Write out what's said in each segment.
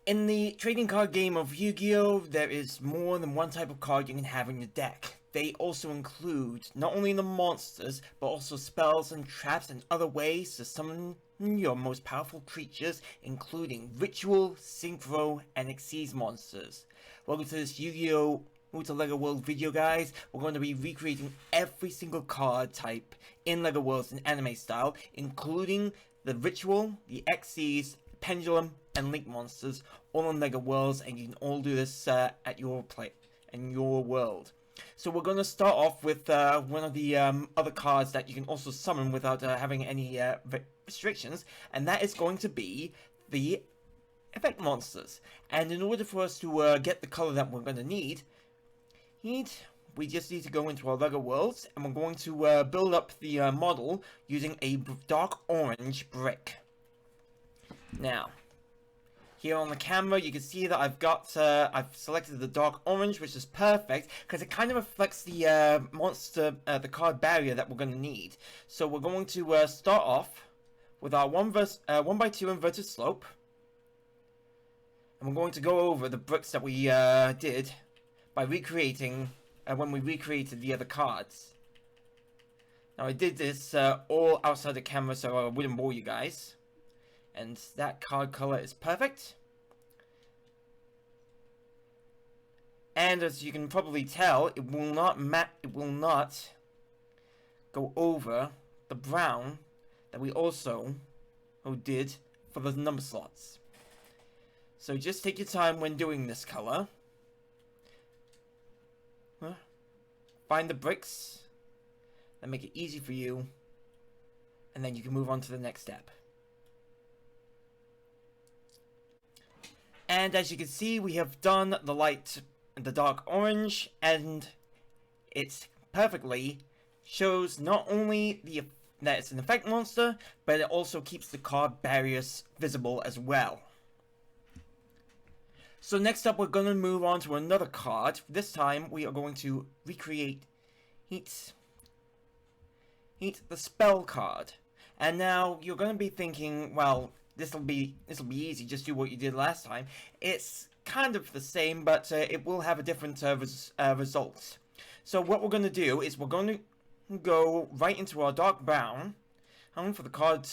In the trading card game of Yu-Gi-Oh, there is more than one type of card you can have in your deck. They also include not only the monsters, but also spells and traps and other ways to summon your most powerful creatures, including Ritual, Synchro, and Exes Monsters. Welcome to this Yu-Gi-Oh! To LEGO World video, guys. We're going to be recreating every single card type in LEGO Worlds in anime style, including the Ritual, the Exes, Pendulum, and Link monsters, all on LEGO Worlds, and you can all do this at your play in your world. So we're going to start off with one of the other cards that you can also summon without having any restrictions, and that is going to be the Effect Monsters. And in order for us to get the color that we're going to need, we just need to go into our LEGO Worlds, and we're going to build up the model using a dark orange brick. Now, here on the camera, you can see that I've selected the dark orange, which is perfect because it kind of reflects the monster, the card barrier that we're going to need. So we're going to start off with our 1x2 inverted slope, and we're going to go over the bricks that we did by recreating when we recreated the other cards. Now I did this all outside the camera, so I wouldn't bore you guys. And that card color is perfect. And as you can probably tell, it will not go over the brown that we also did for the number slots. So just take your time when doing this color. Find the bricks and make it easy for you, and then you can move on to the next step. And as you can see, we have done the dark orange, and it perfectly shows not only that it's an effect monster, but it also keeps the card barriers visible as well. So next up, we're going to move on to another card. This time, we are going to recreate the spell card. And now you're going to be thinking, well, this will be easy. Just do what you did last time. It's kind of the same, but it will have a different results. So what we're going to do is we're going to go right into our dark brown for the card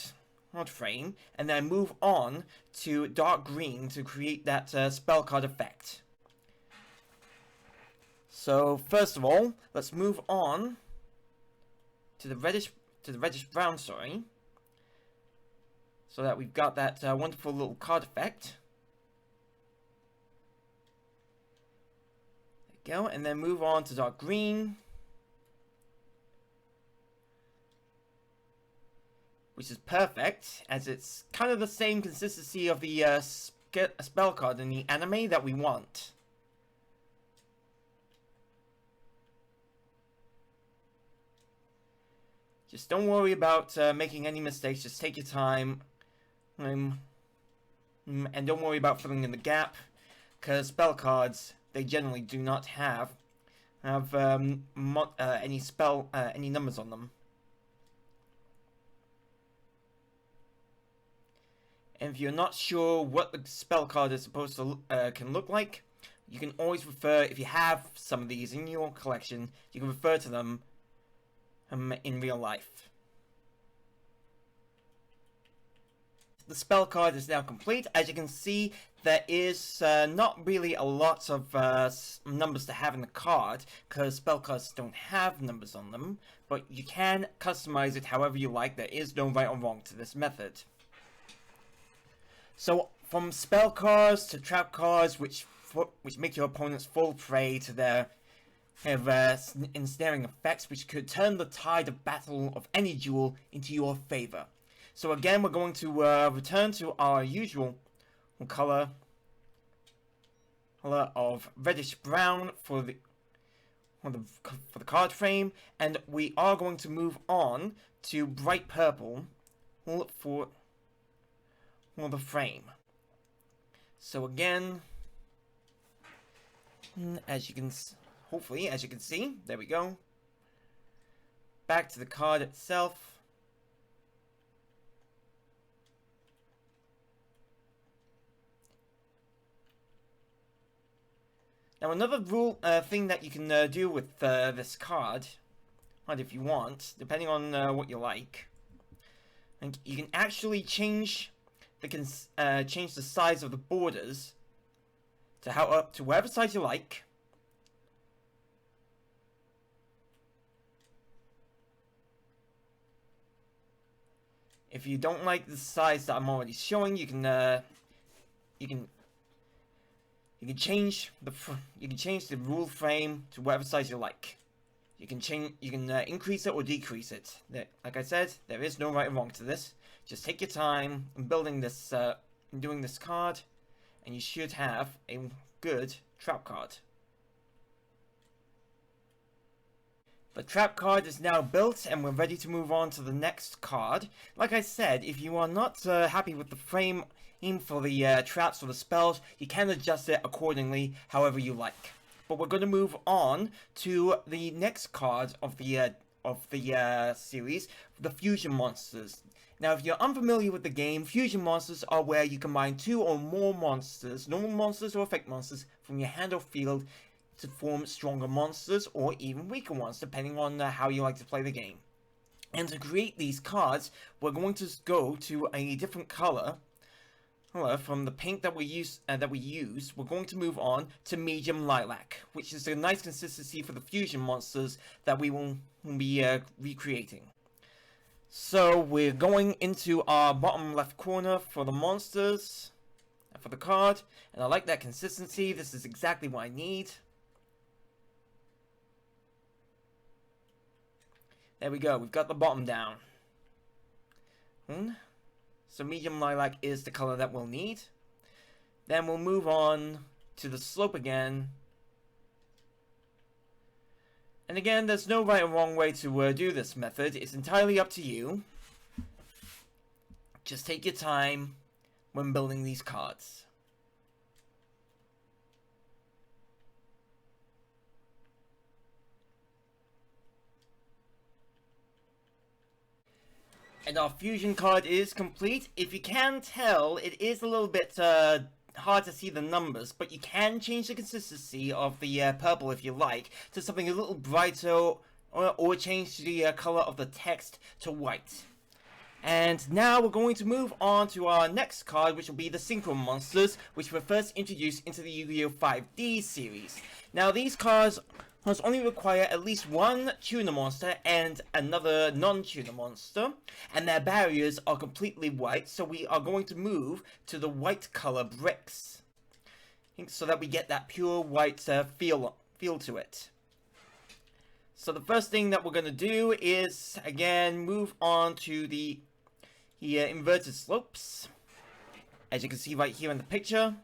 frame, and then move on to dark green to create that spell card effect. So first of all, let's move on to the reddish brown, sorry, so that we've got that wonderful little card effect. There we go, and then move on to dark green, which is perfect, as it's kind of the same consistency of the spell card in the anime that we want. Just don't worry about making any mistakes, just take your time. And don't worry about filling in the gap, because spell cards, they generally do not have any numbers on them. And if you're not sure what the spell card is supposed to can look like, you can always refer, if you have some of these in your collection, you can refer to them in real life. The spell card is now complete. As you can see, there is not really a lot of numbers to have in the card, because spell cards don't have numbers on them, but you can customize it however you like. There is no right or wrong to this method. So, from spell cards to trap cards, which make your opponents fall prey to their ensnaring effects, which could turn the tide of battle of any duel into your favor. So again, we're going to return to our usual color of reddish brown for the card frame, and we are going to move on to bright purple for the frame. So again, as you can see, there we go. Back to the card itself. Now another rule thing that you can do with this card, if you want, depending on what you like, and you can actually change the size of the borders to up to whatever size you like. If you don't like the size that I'm already showing, you can change the rule frame to whatever size you like. You can increase it or decrease it. Like I said, there is no right or wrong to this. Just take your time in building this, doing this card, and you should have a good trap card. The trap card is now built, and we're ready to move on to the next card. Like I said, if you are not happy with the frame for the traps or the spells, you can adjust it accordingly, however you like. But we're going to move on to the next card of the series, the Fusion Monsters. Now, if you're unfamiliar with the game, Fusion Monsters are where you combine 2 or more monsters, normal monsters or effect monsters, from your hand or field to form stronger monsters or even weaker ones, depending on how you like to play the game. And to create these cards, we're going to go to a different color. From the paint that we use, we're going to move on to medium lilac, which is a nice consistency for the fusion monsters that we will be recreating. So we're going into our bottom left corner for the monsters, for the card, and I like that consistency. This is exactly what I need. There we go, we've got the bottom down. So medium lilac is the color that we'll need. Then we'll move on to the slope again. And again, there's no right or wrong way to do this method. It's entirely up to you. Just take your time when building these cards. And our fusion card is complete. If you can tell, it is a little bit hard to see the numbers, but you can change the consistency of the purple if you like to something a little brighter, or change the color of the text to white. And now we're going to move on to our next card, which will be the Synchro Monsters, which were first introduced into the YuGiOh 5D series. Now these cards only require at least one tuner monster and another non-tuner monster, and their barriers are completely white, so we are going to move to the white color bricks, so that we get that pure white feel to it. So the first thing that we're going to do is, again, move on to the inverted slopes, as you can see right here in the picture.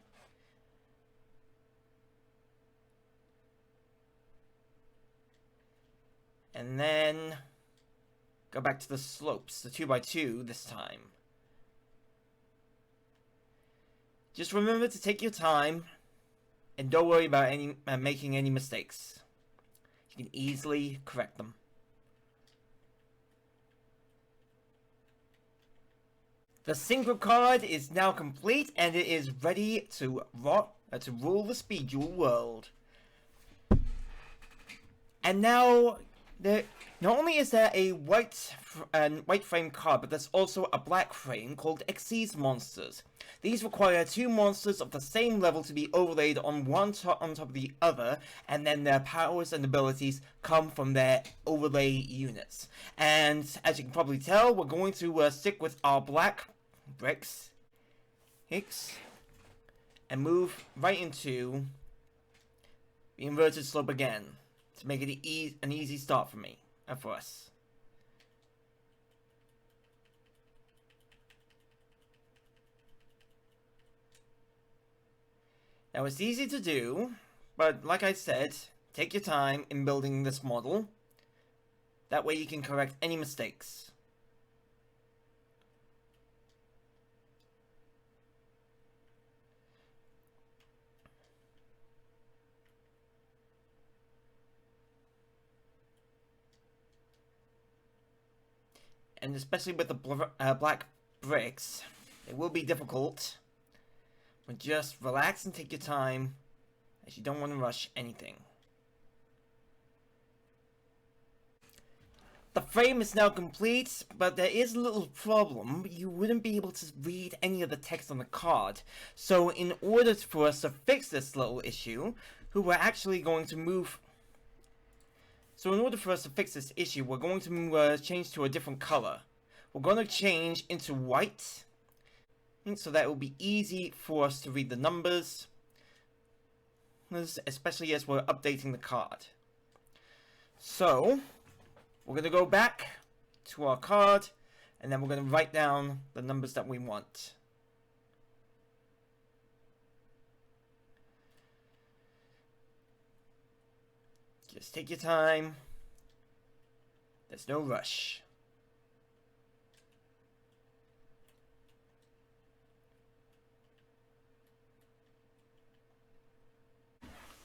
And then go back to the slopes, the 2x2 this time. Just remember to take your time and don't worry about making any mistakes. You can easily correct them. The Synchro card is now complete and it is ready to rule the speed duel world. And now, not only is there a white frame card, but there's also a black frame called Exes Monsters. These require 2 monsters of the same level to be overlaid on on top of the other, and then their powers and abilities come from their overlay units. And as you can probably tell, we're going to stick with our black bricks, and move right into the inverted slope again, to make it an easy start for us. Now it's easy to do, but like I said, take your time in building this model. That way you can correct any mistakes. And especially with the black bricks, it will be difficult. But just relax and take your time as you don't want to rush anything. The frame is now complete, but there is a little problem. You wouldn't be able to read any of the text on the card. So in order for us to fix this little issue, we're actually going to move... So in order for us to fix this issue, we're going to change to a different color. We're going to change into white, so that it will be easy for us to read the numbers, especially as we're updating the card. So we're going to go back to our card, and then we're going to write down the numbers that we want. Just take your time. There's no rush.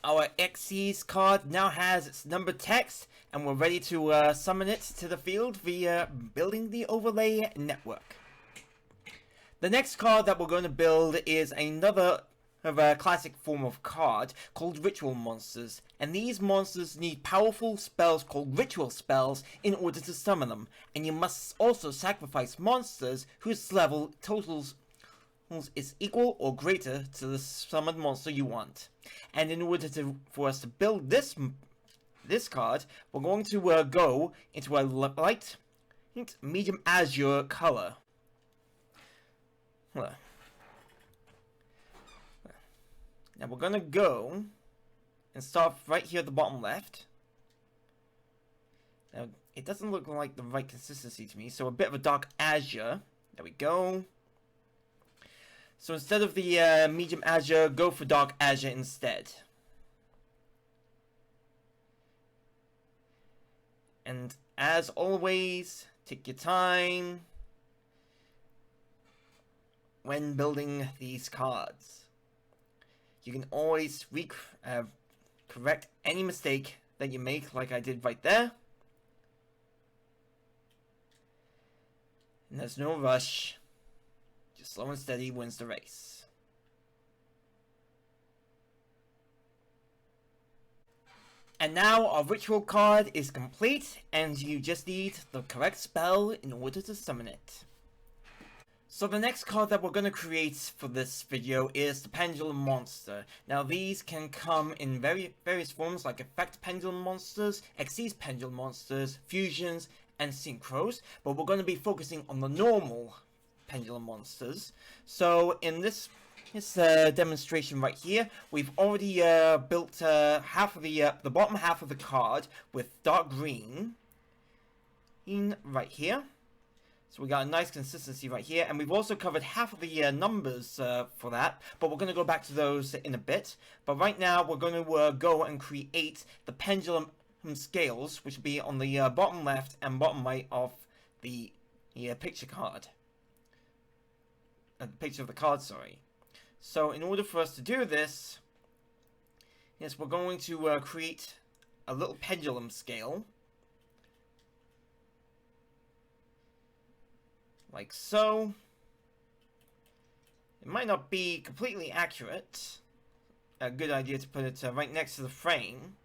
Our Exes card now has its number text, and we're ready to summon it to the field via building the overlay network. The next card that we're going to build is another of a classic form of card called Ritual Monsters, and these monsters need powerful spells called ritual spells in order to summon them, and you must also sacrifice monsters whose level totals is equal or greater to the summoned monster you want. And in order for us to build this card, we're going to go into a light, medium azure color. Now we're gonna go and start right here at the bottom left. Now it doesn't look like the right consistency to me, so a bit of a dark azure. There we go. So instead of the medium azure, go for dark azure instead. And as always, take your time when building these cards. You can always correct any mistake that you make, like I did right there. And there's no rush. Just slow and steady wins the race. And now our ritual card is complete, and you just need the correct spell in order to summon it. So the next card that we're going to create for this video is the Pendulum Monster. Now these can come in various forms like Effect Pendulum Monsters, Exes Pendulum Monsters, Fusions, and Synchros, but we're going to be focusing on the normal Pendulum Monsters. So in this demonstration right here, we've already built half of the bottom half of the card with dark green right here. So we got a nice consistency right here, and we've also covered half of the numbers for that, but we're going to go back to those in a bit. But right now, we're going to go and create the Pendulum Scales, which will be on the bottom left and bottom right of the picture card. The picture of the card, sorry. So in order for us to do this, yes, we're going to create a little pendulum scale. Like so. It might not be completely accurate. A good idea to put it right next to the frame.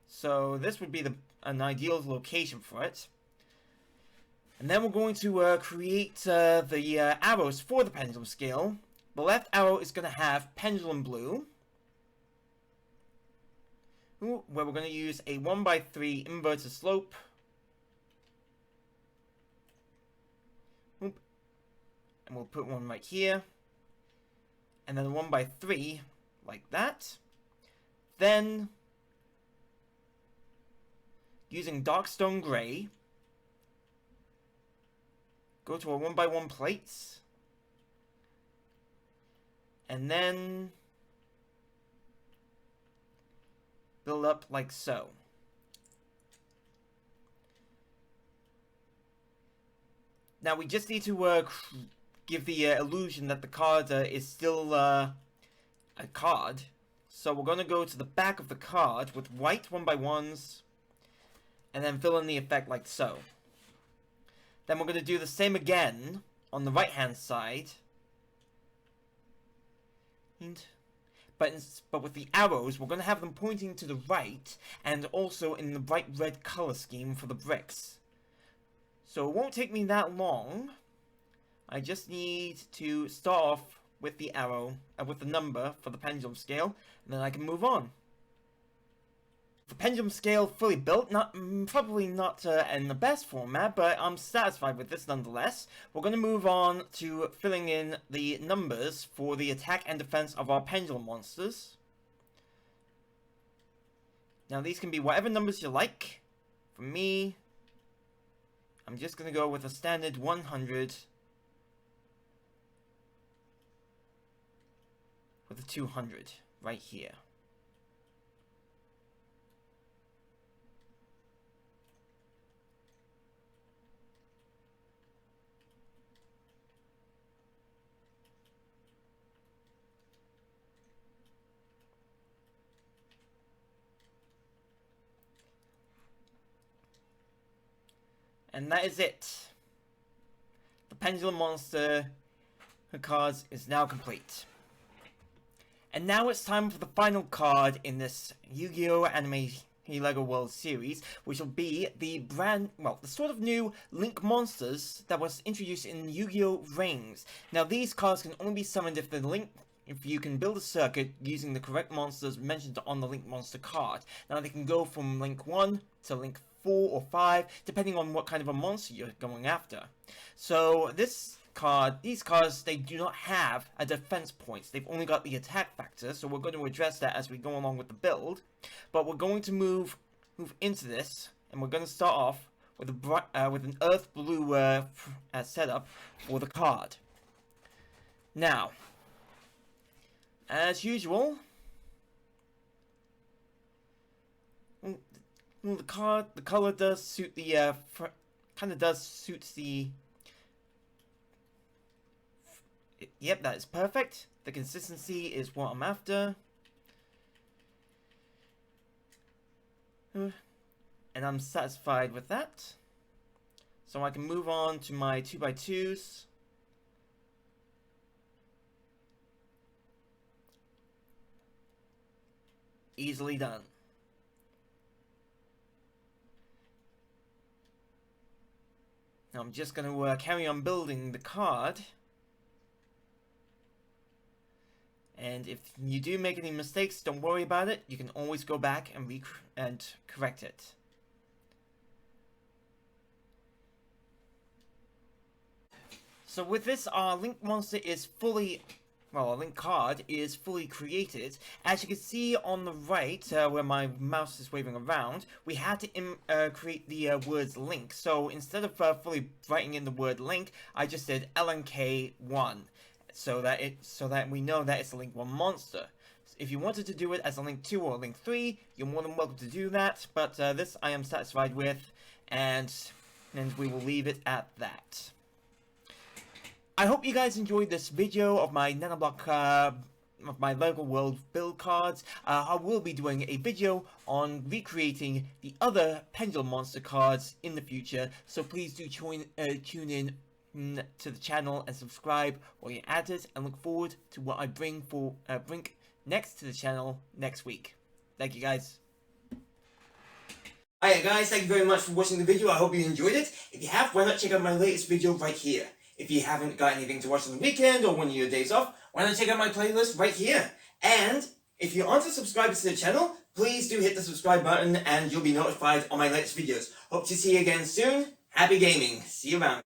So this would be an ideal location for it. And then we're going to create the arrows for the pendulum scale. The left arrow is going to have pendulum blue, where we're going to use a 1x3 inverted slope. And we'll put one right here. And then a 1x3 like that. Then, using Darkstone Gray, go to a 1x1 plates. And then build up like so. Now we just need to give the illusion that the card is still a card. So we're going to go to the back of the card with white 1x1s and then fill in the effect like so. Then we're going to do the same again on the right hand side. But with the arrows, we're going to have them pointing to the right, and also in the bright red color scheme for the bricks. So it won't take me that long. I just need to start off with the arrow, with the number for the pendulum scale, and then I can move on. The pendulum scale fully built, probably not in the best format, but I'm satisfied with this nonetheless. We're going to move on to filling in the numbers for the attack and defense of our pendulum monsters. Now these can be whatever numbers you like. For me, I'm just going to go with a standard 100 with a 200 right here. And that is it. The Pendulum Monster cards is now complete. And now it's time for the final card in this Yu-Gi-Oh! Anime LEGO World series, which will be the the sort of new Link Monsters that was introduced in Yu-Gi-Oh! Rings. Now these cards can only be summoned if you can build a circuit using the correct monsters mentioned on the Link Monster card. Now they can go from Link 1 to Link 4 or 5, depending on what kind of a monster you're going after. So these cards, they do not have a defense points. They've only got the attack factor, so we're going to address that as we go along with the build. But we're going to move into this, and we're going to start off with an earth blue setup for the card. Now, as usual, the color does suit the yep, that is perfect. The consistency is what I'm after. And I'm satisfied with that. So I can move on to my 2x2s. Easily done. Now I'm just going to carry on building the card. And if you do make any mistakes, don't worry about it. You can always go back and correct it. So with this, our Link Monster is our Link card is fully created. As you can see on the right, where my mouse is waving around, we had to create the words Link. So instead of fully writing in the word Link, I just did LNK1. So that we know that it's a Link 1 monster. If you wanted to do it as a Link 2 or a Link 3, you're more than welcome to do that, but this I am satisfied with, and we will leave it at that. I hope you guys enjoyed this video of my nanoblock, of my LEGO World build cards. I will be doing a video on recreating the other Pendulum Monster cards in the future, so please do tune in to the channel and subscribe while you're at it, and look forward to what I bring next to the channel next week. Thank you guys. Hiya guys, thank you very much for watching the video. I hope you enjoyed it. If you have, why not check out my latest video right here. If you haven't got anything to watch on the weekend or one of your days off, why not check out my playlist right here. And if you aren't a subscriber to the channel, please do hit the subscribe button and you'll be notified on my latest videos. Hope to see you again soon. Happy gaming. See you around.